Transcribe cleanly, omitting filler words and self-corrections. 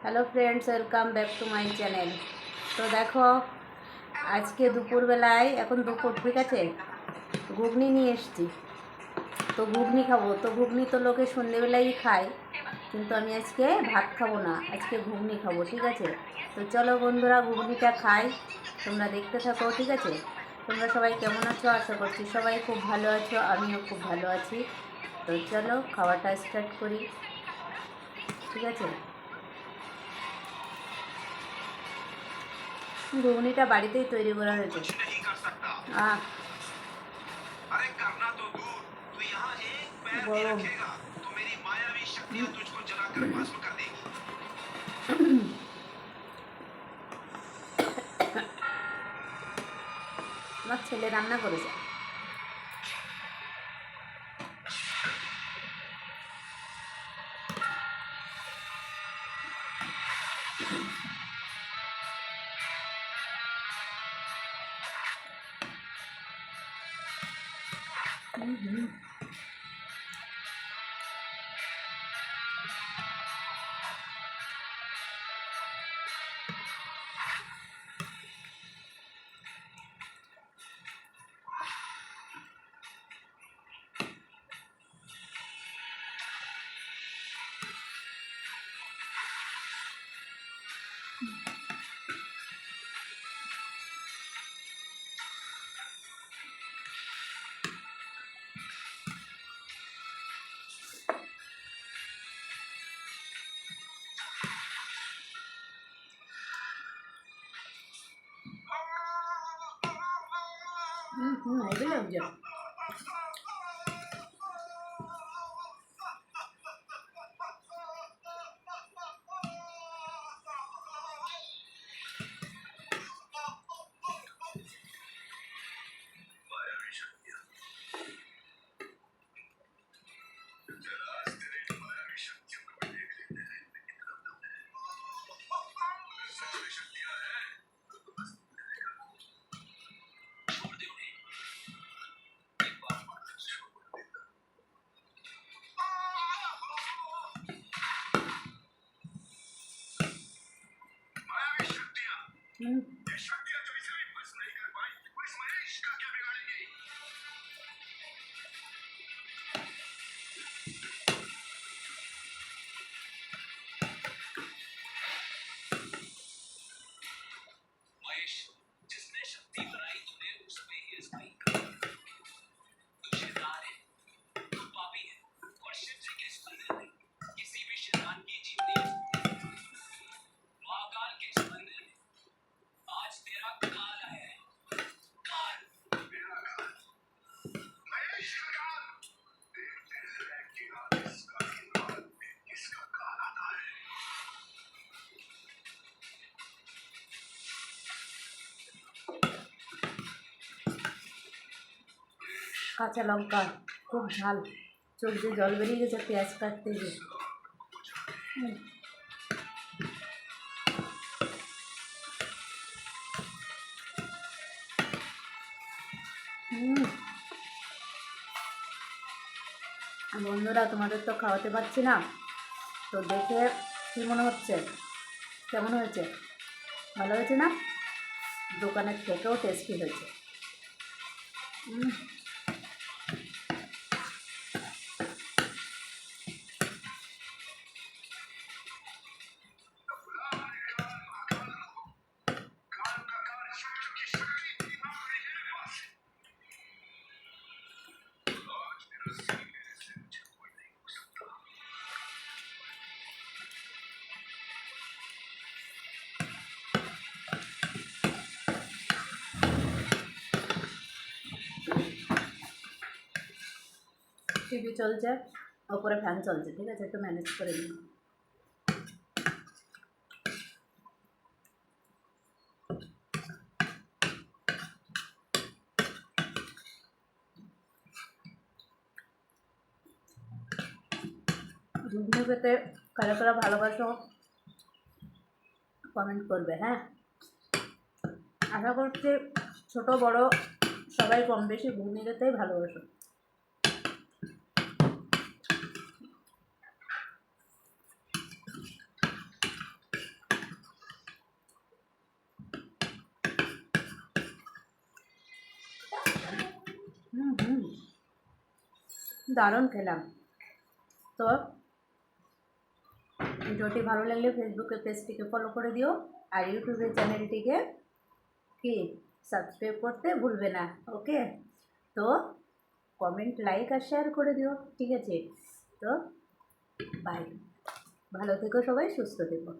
Hello friends, welcome back to my channel. তো দেখো, আজকে দুপুরবেলায়, এখন দুপুর ঠিক আছে, ঘুগনি নিয়ে এসছি। তো ঘুগনি খাবো, তো ঘুগনি তো লোকে সন্ধেবেলাই খায়, কিন্তু আমি আজকে ভাত খাবো না, আজকে ঘুগনি খাবো, ঠিক আছে। তো চলো বন্ধুরা, ঘুগনিটা খাই, তোমরা দেখতে থাকো, ঠিক আছে। তোমরা সবাই কেমন আছো? আশা করছি সবাই খুব ভালো আছো, আমিও খুব ভালো আছি। তো চলো খাওয়াটা স্টার্ট করি, ঠিক আছে। ঘুগনিটা বাড়িতেই তৈরি করা হয়েছে। আহ গরম। আমার ছেলে রান্না করেছে। হেভি লাগছে। কাঁচা লঙ্কা খুব ঝাল, চোখ দিয়ে জল বেরিয়ে গেছে পেঁয়াজ কাটতে গিয়ে। বন্ধুরা, তোমাদের তো খাওয়াতে পারছি না, তো দেখে কী মনে হচ্ছে, কেমন হয়েছে? ভালো হয়েছে না? দোকানের থেকেও টেস্টি হয়েছে। টিভি চলছে, ওপরে ফ্যান চলছে, ঠিক আছে, একটু ম্যানেজ করে নিই। ঘুগনি খেতে কারা কারা ভালোবাসো কমেন্ট করবে, হ্যাঁ। আশা করছি ছোট বড় সবাই কম বেশি ঘুগনি খেতেই ভালোবাসো। হুম হুম, দারুণ খেলাম। তো ভিডিওটি ভালো লাগলে ফেসবুকের পেজটিকে ফলো করে দিও, আর ইউটিউবের চ্যানেলটিকে কি সাবস্ক্রাইব করতে ভুলবে না। ওকে, তো কমেন্ট, লাইক আর শেয়ার করে দিও, ঠিক আছে? তো বাই, ভালো থেকো সবাই, সুস্থ থেকো।